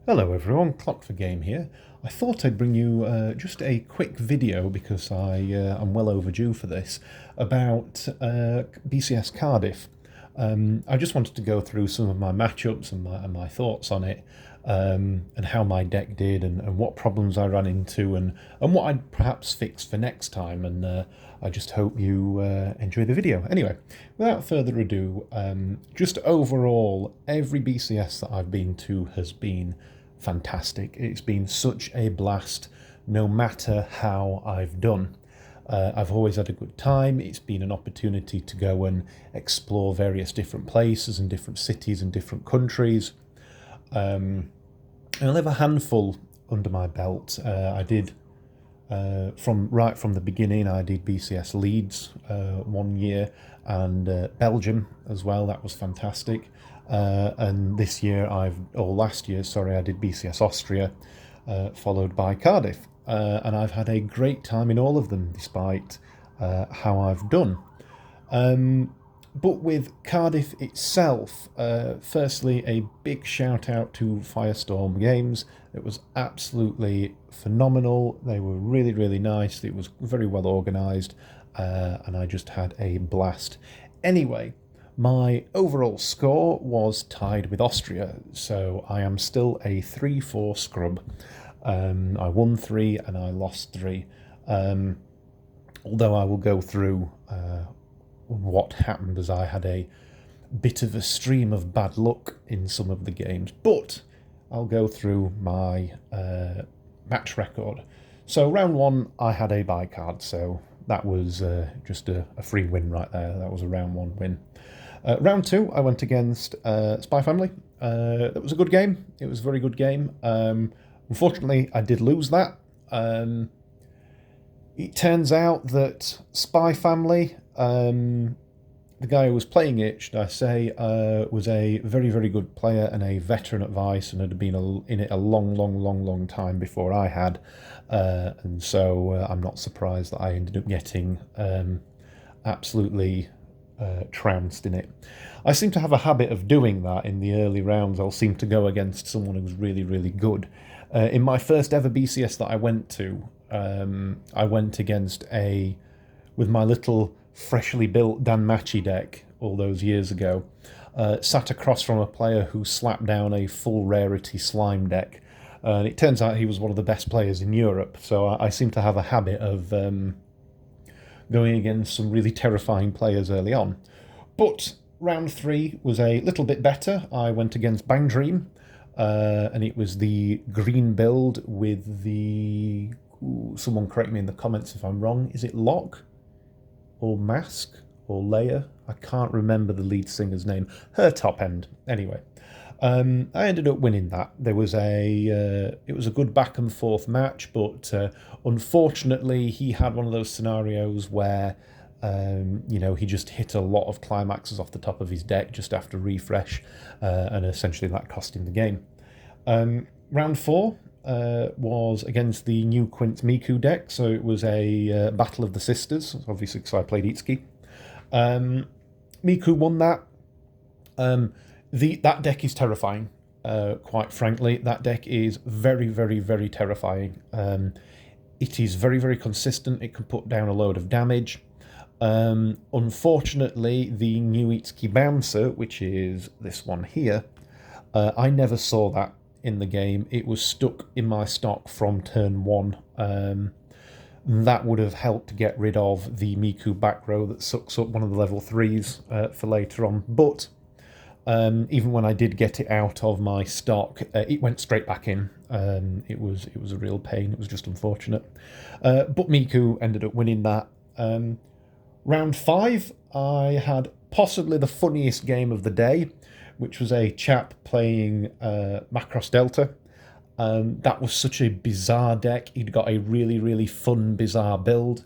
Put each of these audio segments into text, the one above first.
Hello everyone, Clock for Game here. I thought I'd bring you just a quick video because I'm well overdue for this about BCS Cardiff. I just wanted to go through some of my matchups and my thoughts on it, and how my deck did and what problems I ran into and what I'd perhaps fix for next time. And I just hope you enjoy the video. Anyway, without further ado, just overall, every BCS that I've been to has been fantastic. It's been such a blast, no matter how I've done. I've always had a good time. It's been an opportunity to go and explore various different places and different cities and different countries. And I'll have a handful under my belt. I did from the beginning. I did BCS Leeds 1 year and Belgium as well. That was fantastic. And last year, sorry, I did BCS Austria, followed by Cardiff. And I've had a great time in all of them, despite how I've done. But with Cardiff itself, firstly, a big shout out to Firestorm Games. It was absolutely phenomenal. They were really, really nice. It was very well organised, and I just had a blast. Anyway, my overall score was tied with Austria, so I am still a 3-4 scrub. I won 3 and I lost 3. Although I will go through what happened, as I had a bit of a stream of bad luck in some of the games. But I'll go through my match record. So round 1, I had a buy card, so that was just a free win right there. That was a round 1 win. Round 2, I went against Spy Family. That was a good game. It was a very good game. Unfortunately, I did lose that. It turns out that Spy Family, the guy who was playing it, should I say, was a very, very good player and a veteran at Weiss and had been in it a long time before I had. And so I'm not surprised that I ended up getting absolutely trounced in it. I seem to have a habit of doing that in the early rounds. I'll seem to go against someone who's really, really good. In my first ever BCS that I went to, I went against with my little freshly built Dan Matchy deck all those years ago, sat across from a player who slapped down a full rarity slime deck. And it turns out he was one of the best players in Europe, so I seem to have a habit of going against some really terrifying players early on. But round 3 was a little bit better. I went against Bang Dream, and it was the green build with the... someone correct me in the comments if I'm wrong. Is it Lock? Or Mask? Or Leia? I can't remember the lead singer's name. Her top end. Anyway, I ended up winning that. It was a good back and forth match, but unfortunately he had one of those scenarios where he just hit a lot of climaxes off the top of his deck just after refresh, and essentially that cost him the game. Round 4 was against the new Quince Miku deck, so it was a Battle of the Sisters, obviously because I played Itsuki. Miku won that. That deck is terrifying, quite frankly. That deck is very, very, very terrifying. It is very, very consistent. It can put down a load of damage. Unfortunately, the new Itsuki Bouncer, which is this one here, I never saw that in the game. It was stuck in my stock from turn 1. That would have helped to get rid of the Miku back row that sucks up one of the level 3s for later on. But even when I did get it out of my stock, it went straight back in. It was a real pain. It was just unfortunate. But Miku ended up winning that. Round 5, I had possibly the funniest game of the day, which was a chap playing Macross Delta. That was such a bizarre deck. He'd got a really, really fun, bizarre build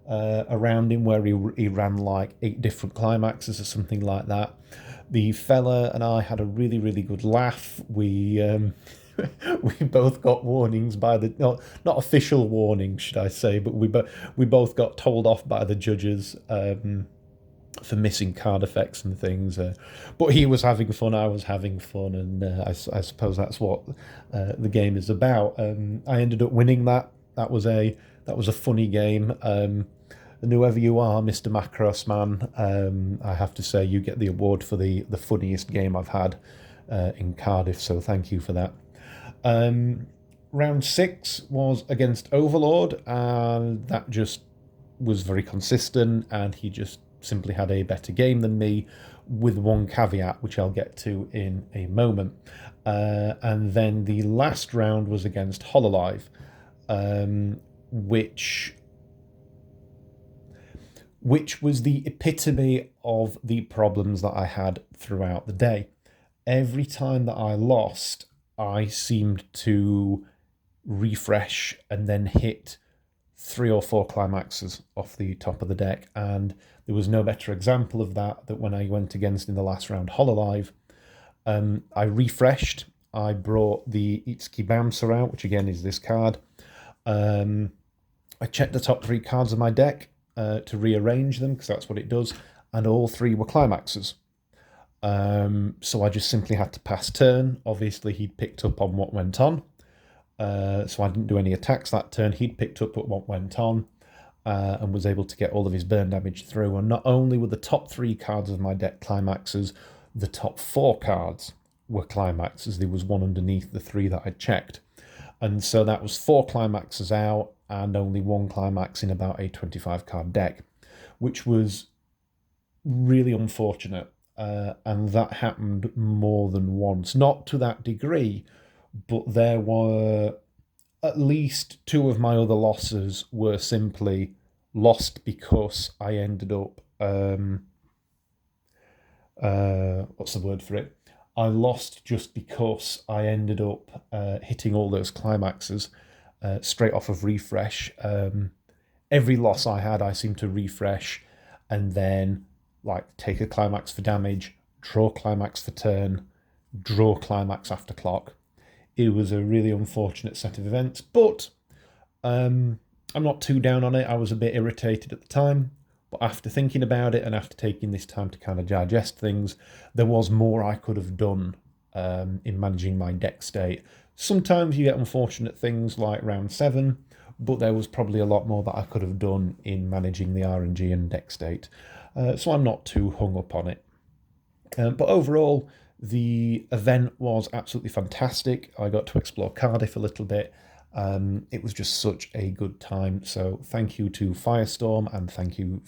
around him where he ran like 8 different climaxes or something like that. The fella and I had a really, really good laugh. We we both got warnings by the not official warnings, should I say, but we both got told off by the judges for missing card effects and things. But he was having fun, I was having fun, and I suppose that's what the game is about. I ended up winning that. That was a funny game. And whoever you are, Mr. Macross man, I have to say you get the award for the funniest game I've had in Cardiff, so thank you for that. Round 6 was against Overlord, and that just was very consistent, and he just simply had a better game than me, with one caveat, which I'll get to in a moment. And then the last round was against Hololive, which was the epitome of the problems that I had throughout the day. Every time that I lost, I seemed to refresh and then hit 3 or 4 climaxes off the top of the deck, and there was no better example of that than when I went against in the last round Hololive. I refreshed, I brought the Itsuki Bouncer out, which again is this card. I checked the top 3 cards of my deck to rearrange them, because that's what it does, and all 3 were climaxes. So I just simply had to pass turn. Obviously he'd picked up on what went on, so I didn't do any attacks that turn. He'd picked up what went on, and was able to get all of his burn damage through. And not only were the top 3 cards of my deck climaxes, the top 4 cards were climaxes. There was one underneath the 3 that I'd checked. And so that was 4 climaxes out, and only 1 climax in about a 25 card deck, which was really unfortunate. And that happened more than once. Not to that degree, but there were at least 2 of my other losses were simply lost because I ended up what's the word for it? I lost just because I ended up hitting all those climaxes straight off of refresh. Every loss I had, I seemed to refresh and then take a climax for damage, draw climax for turn, draw climax after clock. It was a really unfortunate set of events, but I'm not too down on it. I was a bit irritated at the time, but after thinking about it and after taking this time to kind of digest things, there was more I could have done in managing my deck state. Sometimes you get unfortunate things like round 7, but there was probably a lot more that I could have done in managing the RNG and deck state. So I'm not too hung up on it. But overall, the event was absolutely fantastic. I got to explore Cardiff a little bit. It was just such a good time. So thank you to Firestorm, and thank you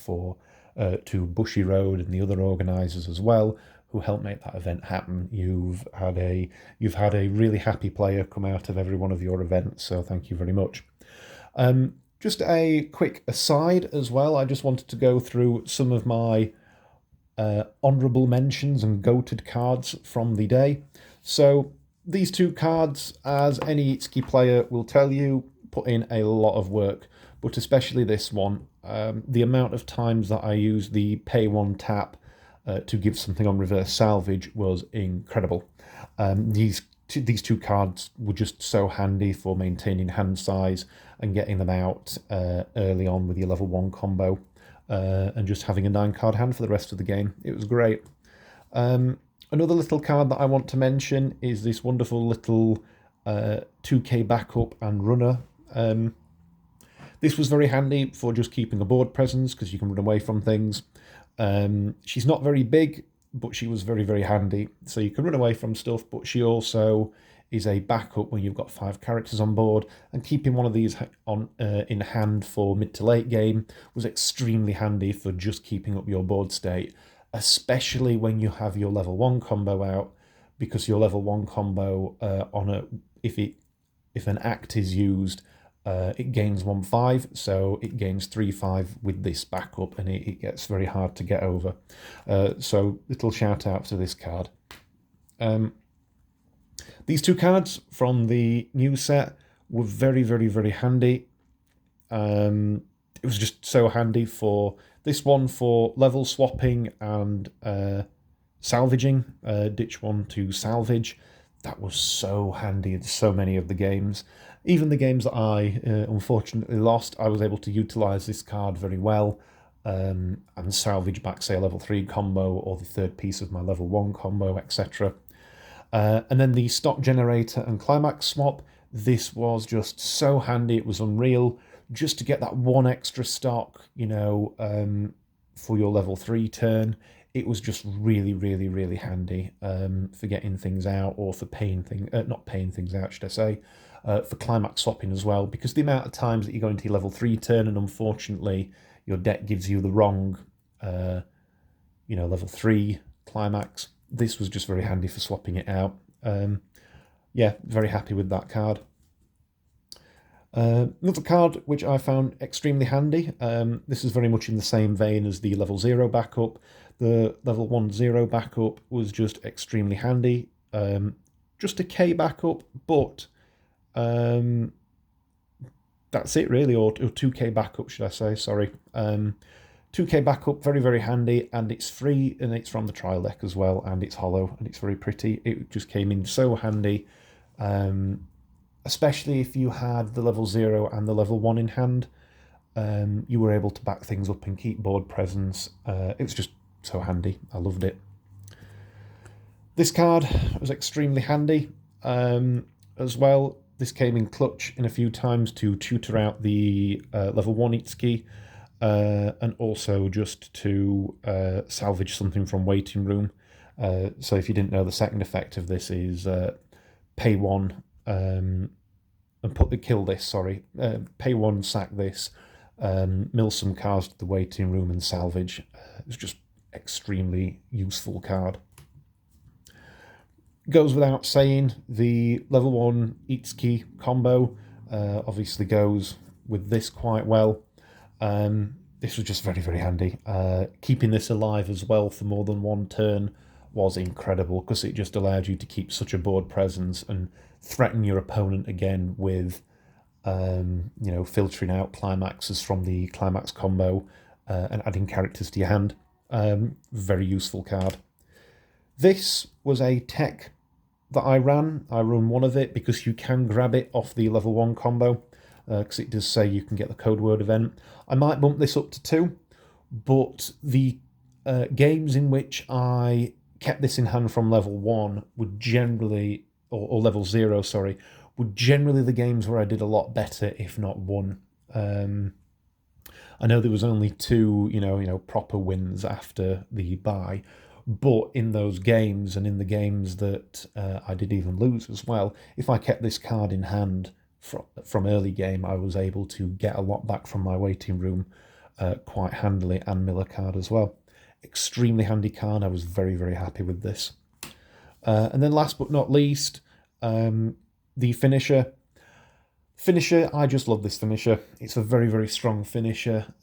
to Bushy Road and the other organisers as well, who helped make that event happen. You've had a really happy player come out of every one of your events, so thank you very much. Just a quick aside as well, I just wanted to go through some of my honourable mentions and goated cards from the day. So these 2 cards, as any Itsuki player will tell you, put in a lot of work, but especially this one. The amount of times that I used the pay 1 tap to give something on reverse salvage was incredible. These 2 cards were just so handy for maintaining hand size and getting them out early on with your level 1 combo, and just having a 9 card hand for the rest of the game. It was great. Another little card that I want to mention is this wonderful little 2k backup and runner. This was very handy for just keeping a board presence, because you can run away from things. She's not very big, but she was very, very handy. So you can run away from stuff, but she also is a backup when you've got 5 characters on board, and keeping one of these on in hand for mid to late game was extremely handy for just keeping up your board state, especially when you have your level 1 combo out, because your level 1 combo if an act is used, it gains 1/5, so it gains 3/5 with this backup, and it gets very hard to get over. So little shout out to this card. These 2 cards from the new set were very, very, very handy. It was just so handy for this one for level swapping and salvaging, ditch 1 to salvage. That was so handy in so many of the games. Even the games that I unfortunately lost, I was able to utilise this card very well. and salvage back, say, a level 3 combo or the third piece of my level 1 combo, etc. And then the stock generator and climax swap, this was just so handy, it was unreal, just to get that one extra stock, for your level 3 turn. It was just really, really, really handy for getting things out, or for not paying things out, should I say, for climax swapping as well, because the amount of times that you go into your level 3 turn and unfortunately your deck gives you the wrong, level 3 climax, this was just very handy for swapping it out. Yeah, very happy with that card. Another card which I found extremely handy, this is very much in the same vein as the level 0 backup. The level 1-0 backup was just extremely handy. Just a K backup, but that's it really, or 2K backup, should I say, sorry. 2K backup, very, very handy, and it's free, and it's from the trial deck as well, and it's hollow, and it's very pretty. It just came in so handy, especially if you had the level 0 and the level 1 in hand. You were able to back things up and keep board presence. It was just so handy. I loved it. This card was extremely handy as well. This came in clutch in a few times to tutor out the level 1 Itsuki, and also just to salvage something from waiting room. So if you didn't know, the second effect of this is pay 1 and kill this, sorry. Pay 1, sack this, mill some cards to the waiting room and salvage. It's just extremely useful card. Goes without saying, the level 1 Itsuki combo obviously goes with this quite well. This was just very, very handy. Keeping this alive as well for more than one turn was incredible, because it just allowed you to keep such a board presence and threaten your opponent again with, filtering out climaxes from the climax combo and adding characters to your hand. Very useful card. This was a tech that I ran. I run one of it because you can grab it off the level 1 combo, because it does say you can get the code word event. I might bump this up to 2, but the games in which I kept this in hand from level 1 would generally, or level 0, sorry, would generally the games where I did a lot better, if not won. I know there was only 2, proper wins after the bye, but in those games, and in the games that I did even lose as well, if I kept this card in hand from early game, I was able to get a lot back from my waiting room quite handily, and mill a card as well. Extremely handy card. I was very, very happy with this. And then last but not least, the finisher. I just love this finisher. It's a very, very strong finisher,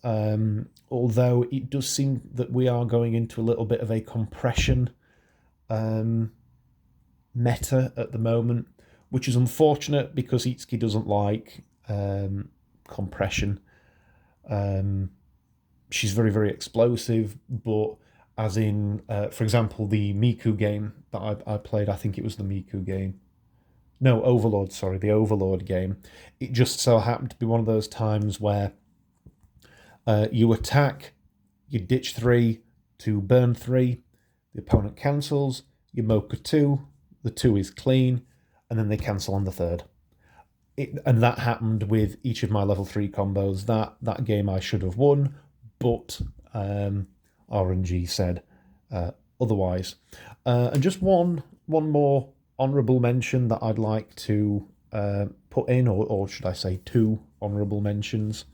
although it does seem that we are going into a little bit of a compression meta at the moment, which is unfortunate because Itsuki doesn't like compression. She's very, very explosive, but as in, for example, the Miku game that I played, I think it was the Miku game. No, Overlord, sorry, the Overlord game. It just so happened to be one of those times where you attack, you ditch 3 to burn 3, the opponent cancels, you Mocha 2, the 2 is clean, and then they cancel on the 3rd. And that happened with each of my level 3 combos. That game I should have won, but RNG said otherwise. And just one more honourable mention that I'd like to put in, or should I say 2 honourable mentions.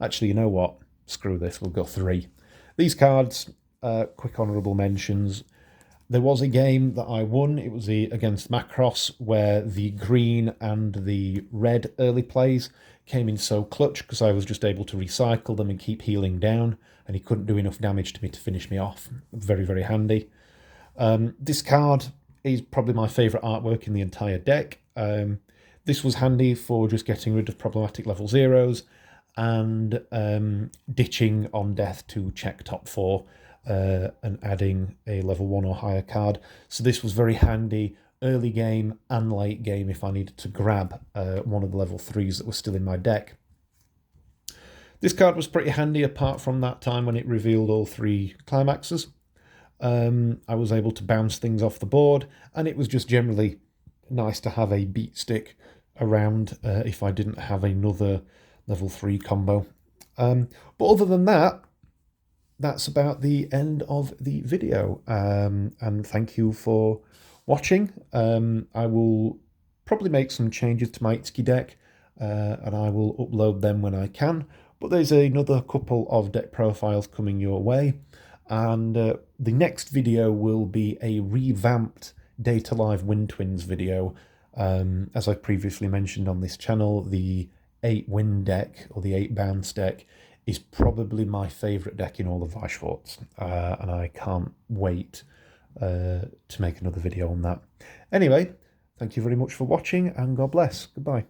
Actually, you know what? Screw this, we'll go 3. These cards, quick honourable mentions. There was a game that I won. It was against Macross, where the green and the red early plays came in so clutch because I was just able to recycle them and keep healing down, and he couldn't do enough damage to me to finish me off. Very, very handy. This card is probably my favourite artwork in the entire deck. This was handy for just getting rid of problematic level 0s and ditching on death to check top 4 and adding a level 1 or higher card. So this was very handy early game and late game if I needed to grab one of the level 3s that was still in my deck. This card was pretty handy apart from that time when it revealed all 3 climaxes. I was able to bounce things off the board, and it was just generally nice to have a beat stick around if I didn't have another level 3 combo. But other than that, that's about the end of the video, and thank you for watching. I will probably make some changes to my Itsuki deck, and I will upload them when I can, but there's another couple of deck profiles coming your way, and the next video will be a revamped Data Live Wind Twins video. As I previously mentioned on this channel, the 8 Wind deck, or the 8 Bounce deck, is probably my favourite deck in all of Weiss Schwarz, and I can't wait to make another video on that. Anyway, thank you very much for watching, and God bless. Goodbye.